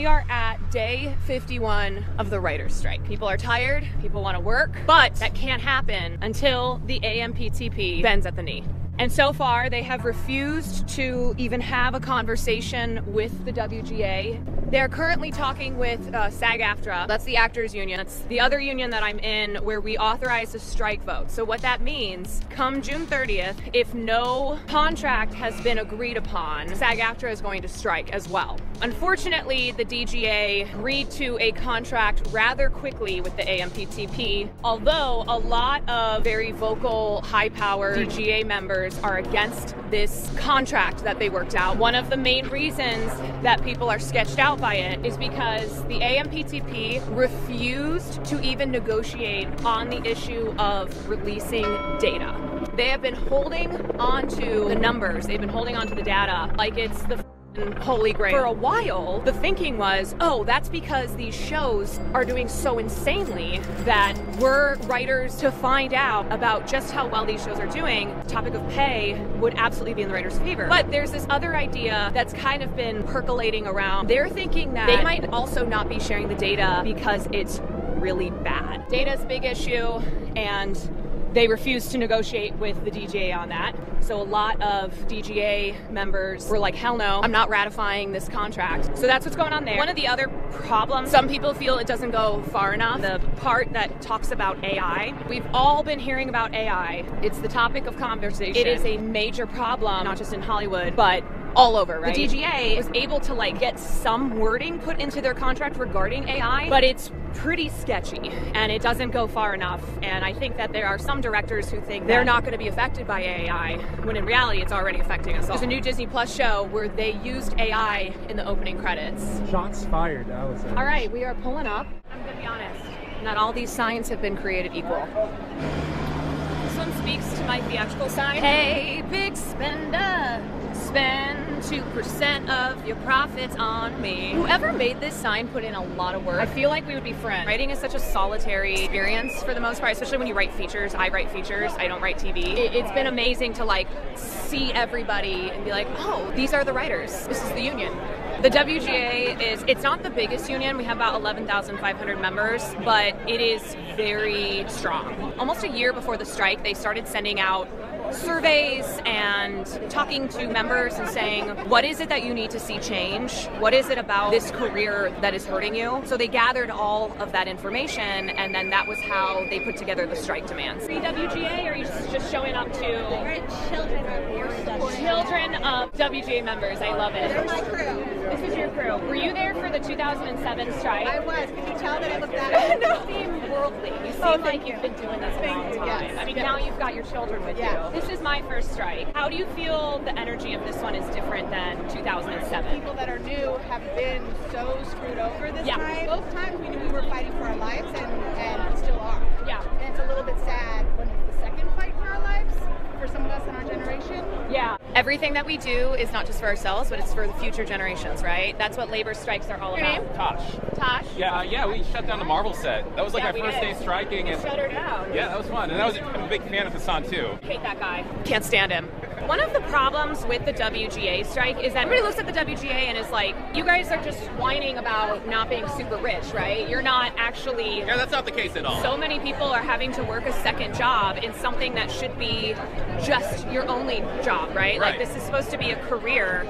We are at day 51 of the writer's strike. People are tired, people want to work, but that can't happen until the AMPTP bends at the knee. And so far, they have refused to even have a conversation with the WGA. They're currently talking with SAG-AFTRA. That's the actors union. That's the other union that I'm in, where we authorize a strike vote. So what that means, come June 30th, if no contract has been agreed upon, SAG-AFTRA is going to strike as well. Unfortunately, the DGA agreed to a contract rather quickly with the AMPTP, although a lot of very vocal, high-powered DGA members are against this contract that they worked out. One of the main reasons that people are sketched out by it is because the AMPTP refused to even negotiate on the issue of releasing data. They have been holding on to the numbers, they've been holding on to the data like it's the holy grail. For a while, the thinking was, oh, that's because these shows are doing so insanely that we're writers to find out about just how well these shows are doing. The topic of pay would absolutely be in the writers' favor. But there's this other idea that's kind of been percolating around. They're thinking that they might also not be sharing the data because it's really bad. Data's a big issue, and they refused to negotiate with the DGA on that. So a lot of DGA members were like, hell no, I'm not ratifying this contract. So that's what's going on there. One of the other problems, some people feel it doesn't go far enough. The part that talks about AI, we've all been hearing about AI. It's the topic of conversation. It is a major problem, not just in Hollywood, but all over, right? The DGA was able to get some wording put into their contract regarding AI, but it's pretty sketchy and it doesn't go far enough. And I think that there are some directors who think they're not going to be affected by AI, when in reality it's already affecting us all. There's a new Disney Plus show where they used AI in the opening credits. Shots fired, I would say. All right, we are pulling up. I'm going to be honest, not all these signs have been created equal. This one speaks to my theatrical side. Hey, big spender, spend 2% of your profits on me. Whoever made this sign put in a lot of work. I feel like we would be friends. Writing is such a solitary experience for the most part, especially when you write features. I write features, I don't write TV. It's been amazing to see everybody and be like, oh, these are the writers. This is the union. The WGA it's not the biggest union. We have about 11,500 members, but it is very strong. Almost a year before the strike, they started sending out surveys and talking to members and saying, what is it that you need to see change? What is it about this career that is hurting you? So they gathered all of that information, and then that was how they put together the strike demands. The WGA, or are you just showing up to? We're children of your stuff. Children of WGA members. I love it. They're my crew. This is your crew. Were you there for the 2007 strike? I was. Can you tell that I look that No. You seem worldly. You seem like you've been doing this a long time. Yes. I mean, now you've got your children with you. This is my first strike. How do you feel the energy of this one is different than 2007? People that are new have been so screwed over this Yeah. time. Both times we knew we were fighting for our lives, and we still are. Yeah. And it's a little bit sad when it's the second fight for our lives, for some of us in our generation. Yeah. Everything that we do is not just for ourselves, but it's for the future generations, right? That's what labor strikes are all about. Tosh. Tosh? Yeah, we shut down the Marvel set. That was like Yeah, our we first did. day striking. And Shut her down. yeah, that was fun. And I'm a big fan of Hassan too. Hate that guy. Can't stand him. One of the problems with the WGA strike is that everybody looks at the WGA and is like, you guys are just whining about not being super rich, right? You're not actually... Yeah, that's not the case at all. So many people are having to work a second job in something that should be just your only job, right? Like, this is supposed to be a career.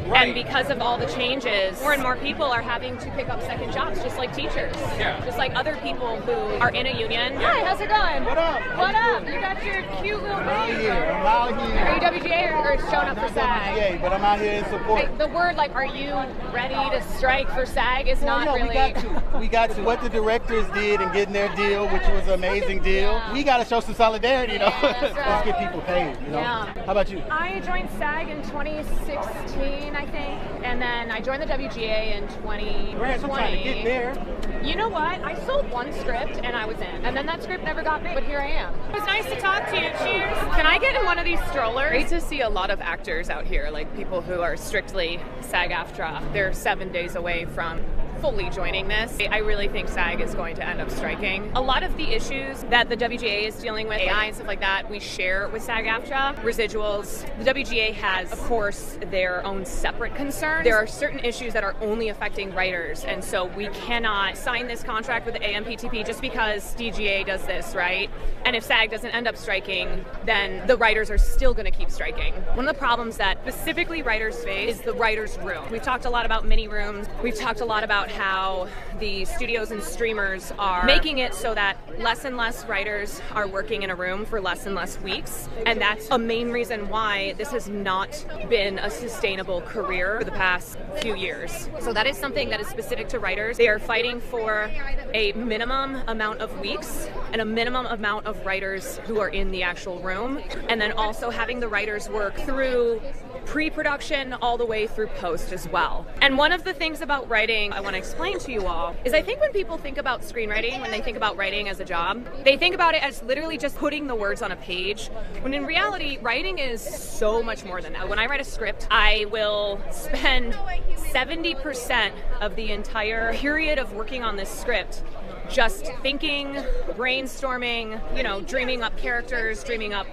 Right. And because of all the changes, more and more people are having to pick up second jobs, just like teachers. Yeah. Just like other people who are in a union. Hi, how's it going? What up? What up? You got your cute little baby. I'm out here. Are you WGA or showing up for Not SAG? WGA, but I'm out here in support. The word, are you ready to strike for SAG is not Yeah, really... we got to. What the directors did in getting their deal, which was an amazing deal. Yeah. We got to show some solidarity, Yeah, that's right. Let's get people paid, Yeah. How about you? I joined SAG in 2016, I think, and then I joined the WGA in 2020. Grant, I'm trying to get there. You know what? I sold one script and I was in, and then that script never got made, but here I am. It was nice to talk to you. Cheers. Can I get in one of these strollers? Great to see a lot of actors out here, like people who are strictly SAG-AFTRA. They're 7 days away from fully joining this. I really think SAG is going to end up striking. A lot of the issues that the WGA is dealing with, AI and stuff like that, we share with SAG-AFTRA. Residuals. The WGA has, of course, their own separate concerns. There are certain issues that are only affecting writers, and so we cannot sign this contract with the AMPTP just because DGA does this, right? And if SAG doesn't end up striking, then the writers are still going to keep striking. One of the problems that specifically writers face is the writer's room. We've talked a lot about mini rooms. We've talked a lot about how the studios and streamers are making it so that less and less writers are working in a room for less and less weeks. And that's a main reason why this has not been a sustainable career for the past few years. So that is something that is specific to writers. They are fighting for a minimum amount of weeks and a minimum amount of writers who are in the actual room, and then also having the writers work through pre-production all the way through post as well. And one of the things about writing I want to explain to you all is I think when people think about screenwriting, when they think about writing as a job, they think about it as literally just putting the words on a page, when in reality, writing is so much more than that. When I write a script, I will spend 70% of the entire period of working on this script just thinking, brainstorming, you know, dreaming up characters, dreaming up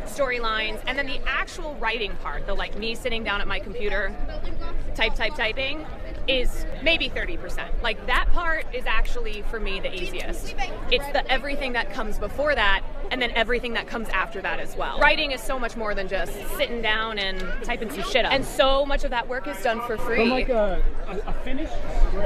storylines, and then the actual writing part, the like me sitting down at my computer, typing, is maybe 30%. Like that part is actually for me the easiest. It's the everything that comes before that and then everything that comes after that as well. Writing is so much more than just sitting down and typing some shit up. And so much of that work is done for free. From like a finish,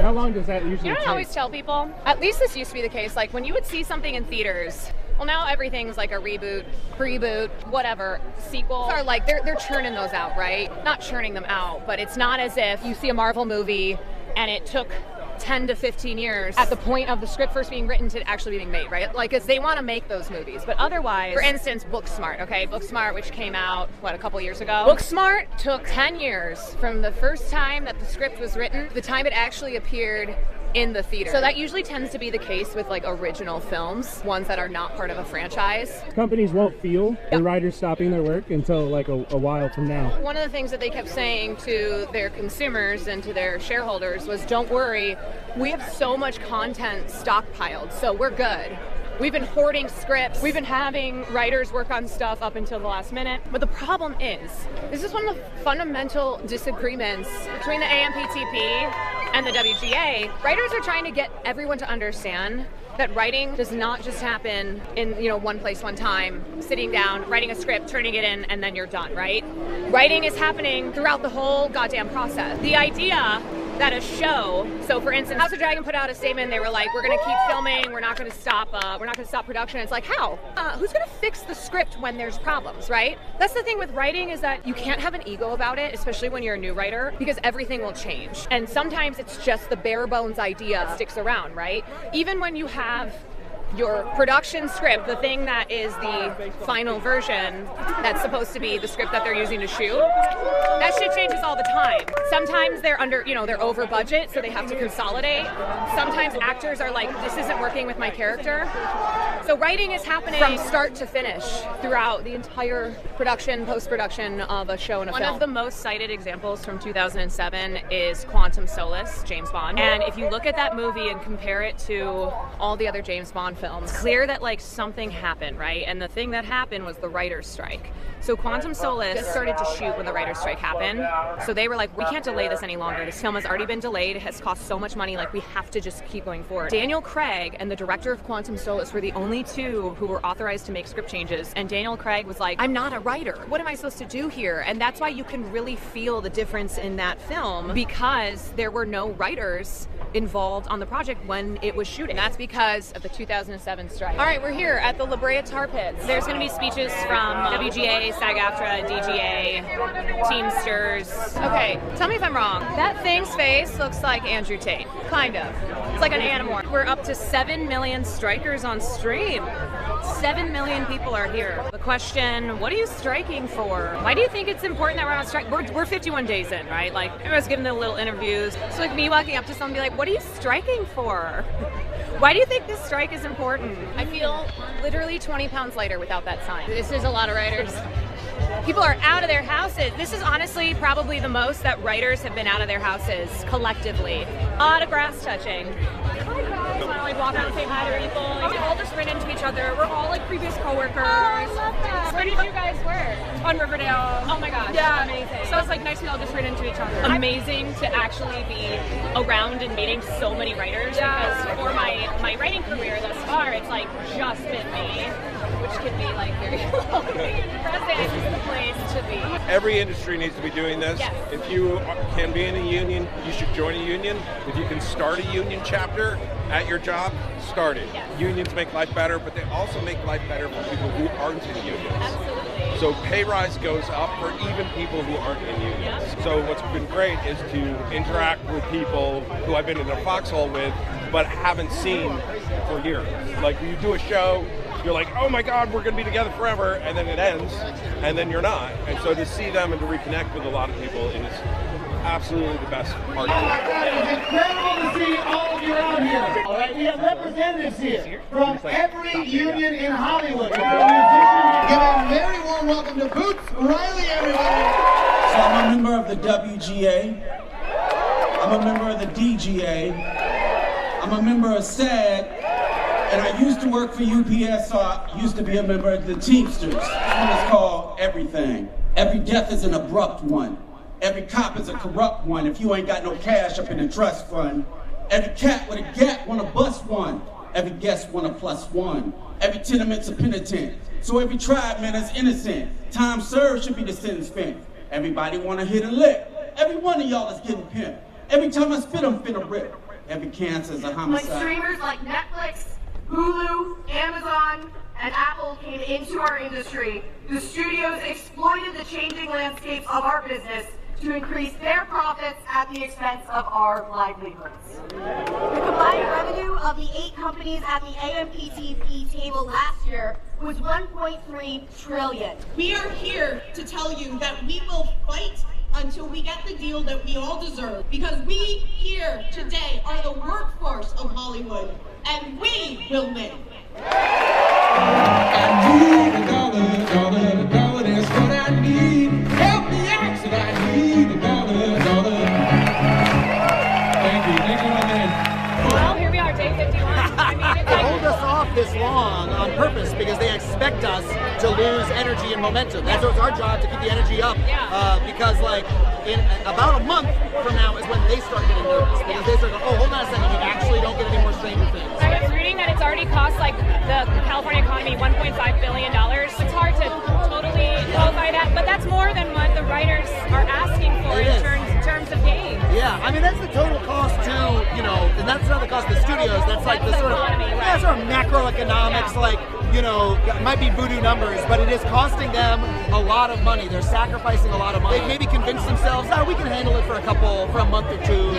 how long does that usually take? You don't always tell people, at least this used to be the case, like when you would see something in theaters, well, now everything's like a reboot, preboot, whatever, sequel. Are like they're churning those out, right? Not churning them out, but it's not as if you see a Marvel movie and it took 10 to 15 years at the point of the script first being written to actually being made, right? Like, cause they want to make those movies, but otherwise, for instance, Booksmart, okay? Booksmart, which came out, what, a couple years ago? Booksmart took 10 years from the first time that the script was written to the time it actually appeared in the theater. So that usually tends to be the case with like original films, ones that are not part of a franchise. Companies won't feel the writers stopping their work until like a while from now. One of the things that they kept saying to their consumers and to their shareholders was, don't worry, we have so much content stockpiled, so we're good. We've been hoarding scripts. We've been having writers work on stuff up until the last minute. But the problem is, this is one of the fundamental disagreements between the AMPTP and the WGA. Writers are trying to get everyone to understand that writing does not just happen in, you know, one place, one time, sitting down, writing a script, turning it in, and then you're done, right? Writing is happening throughout the whole goddamn process. The idea that a show, so for instance, House of Dragon put out a statement, they were like, we're gonna keep filming, we're not gonna stop production. It's like, how? Who's gonna fix the script when there's problems, right? That's the thing with writing, is that you can't have an ego about it, especially when you're a new writer, because everything will change. And sometimes it's just the bare bones idea that sticks around, right? Even when you have your production script, the thing that is the final version that's supposed to be the script that they're using to shoot, that shit changes all the time. Sometimes they're under, you know, they're over budget, so they have to consolidate. Sometimes actors are like, this isn't working with my character. So writing is happening from start to finish throughout the entire production, post-production of a show and a film. One of the most cited examples from 2007 is Quantum Solace, James Bond. And if you look at that movie and compare it to all the other James Bond films, it's clear that like something happened, right? And the thing that happened was the writer's strike. So Quantum Solace started to shoot when the writer's strike happened. So they were like, we can't delay this any longer. This film has already been delayed. It has cost so much money. Like, we have to just keep going forward. Daniel Craig and the director of Quantum Solace were the only two who were authorized to make script changes. And Daniel Craig was like, I'm not a writer. What am I supposed to do here? And that's why you can really feel the difference in that film, because there were no writers involved on the project when it was shooting. That's because of the 2007 strike. All right, we're here at the La Brea Tar Pits. There's going to be speeches from WGA, SAG-AFTRA, DGA, Teamsters. Okay, tell me if I'm wrong. That thing's face looks like Andrew Tate. Kind of. It's like an Animorph. We're up to 7 million strikers on stream. 7 million people are here. The question, what are you striking for? Why do you think it's important that we're on strike? We're 51 days in, right? Like, everyone's giving them little interviews. So like me walking up to someone and be like, what are you striking for? Why do you think this strike is important? I feel literally 20 pounds lighter without that sign. This is a lot of writers. People are out of their houses. This is honestly probably the most that writers have been out of their houses collectively. A lot of grass touching. Hi guys. I like walk out and say hi to people. We all just ran into each other. We're all like previous coworkers. Oh, I love that. Where did you guys work? On Riverdale. Oh my gosh. Yeah. Amazing. So it's like nice we all just ran into each other. Amazing to actually be around and meeting so many writers, because for my writing career thus far, it's like just been me, which can be like very lonely and depressing. This is the place to be. Every industry needs to be doing this. Yes. If you can be in a union, you should join a union. If you can start a union chapter at your job, start it. Yes. Unions make life better, but they also make life better for people who aren't in unions. Absolutely. So pay rise goes up for even people who aren't in unions. Yeah. So what's been great is to interact with people who I've been in a foxhole with, but haven't seen for years. Like you do a show, you're like, oh my God, we're gonna be together forever, and then it ends, and then you're not. And so to see them and to reconnect with a lot of people is absolutely the best part. Oh my God, it was incredible to see all of you out here. All right, we have representatives here from every union in Hollywood. Give a very warm welcome to Boots Riley, everybody. So I'm a member of the WGA. I'm a member of the DGA. I'm a member of SAG. And I used to work for UPS, so I used to be a member of the Teamsters. This one is called Everything. Every death is an abrupt one. Every cop is a corrupt one if you ain't got no cash up in the trust fund. Every cat with a gap want to bust one. Every guest want a +1. Every tenement's a penitent. So every tribe man is innocent. Time served should be the sentence spent. Everybody want to hit a lick. Every one of y'all is getting pimped. Every time I spit, I'm finna rip. Every cancer is a homicide. When streamers like Netflix, Hulu, Amazon, and Apple came into our industry, the studios exploited the changing landscapes of our business to increase their profits at the expense of our livelihoods. The combined revenue of the 8 companies at the AMPTP table last year was $1.3 trillion. We are here to tell you that we will fight until we get the deal that we all deserve, because we here today are the workforce of Hollywood, and we will win. I need a dollar, that's what I need. Help me out, said I need a dollar. Thank you, man. Well, here we are, day 51. I mean, it's They hold us off this long on purpose because they expect us to lose energy and momentum. That's our job, to keep the energy up. Because like in about a month from now is when they start getting nervous, because they start going, oh, hold on a second, you actually don't get any more Stranger Things. I was reading that it's already cost like the California economy $1.5 billion. It's hard to totally qualify that, but that's more than what the writers are asking for in terms of gains. Yeah, I mean that's the total cost to, and that's not the cost of the studios. That's like the sort of macroeconomics, like, it might be voodoo numbers, but it is costing them a lot of money. They're sacrificing a lot of money. They maybe convince themselves, we can handle it for a month or two,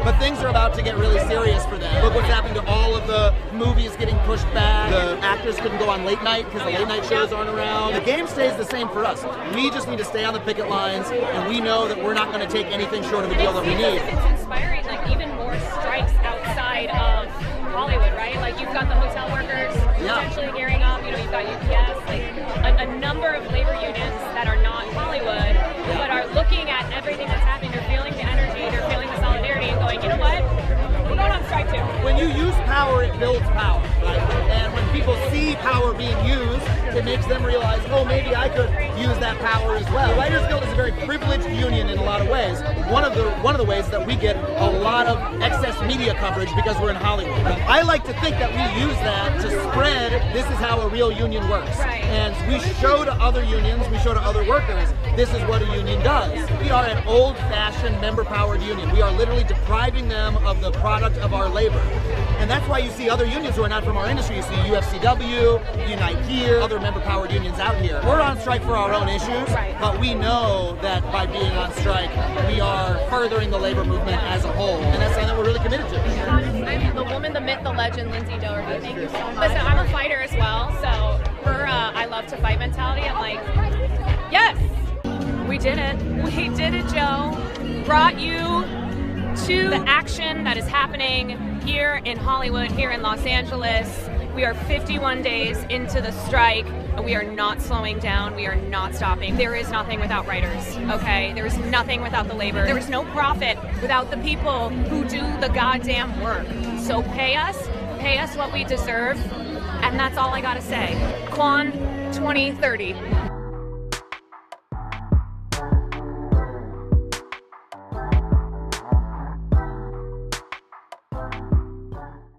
but things are about to get really serious for them. Look what's happening to all of the movies getting pushed back. The actors couldn't go on late night because the late night shows aren't around. The game stays the same for us. We just need to stay on the picket lines, and we know that we're not going to take anything short of a deal that we need. It's inspiring, like even more strikes outside of Hollywood, right? Like you've got the hotel workers potentially gearing up, you've got UPS, like a number of labor unions that are not Hollywood, but are looking at everything that's happening. They're feeling the energy, they're feeling the solidarity, and going, you know what? We're going on strike too. When you use power, it builds power, right? And when people see power being used, it makes them realize, oh, maybe I could use that power as well. The Writers Guild is a very privileged union in a lot of ways. One of the ways that we get a lot of excess media coverage because we're in Hollywood. I like to think that we use that to spread, this is how a real union works. Right. And we show to other unions, we show to other workers, this is what a union does. We are an old-fashioned member-powered union. We are literally depriving them of the product of our labor. And that's why you see other unions who are not from our industry. You see UFCW, Unite Here, other member-powered unions out here. We're on strike for our own issues, but we know that by being on strike, we are furthering the labor movement as a whole. And that's something that we're really committed to. I'm the woman, the myth, the legend, Lindsay Doherty. Thank you so much. Listen, I'm a fighter as well, so her I love to fight mentality, I'm like, yes! We did it. We did it, Joe. Brought you to the action that is happening here in Hollywood, here in Los Angeles. We are 51 days into the strike, and we are not slowing down. We are not stopping. There is nothing without writers, okay? There is nothing without the labor. There is no profit without the people who do the goddamn work. So pay us what we deserve, and that's all I gotta say. Quan 2030.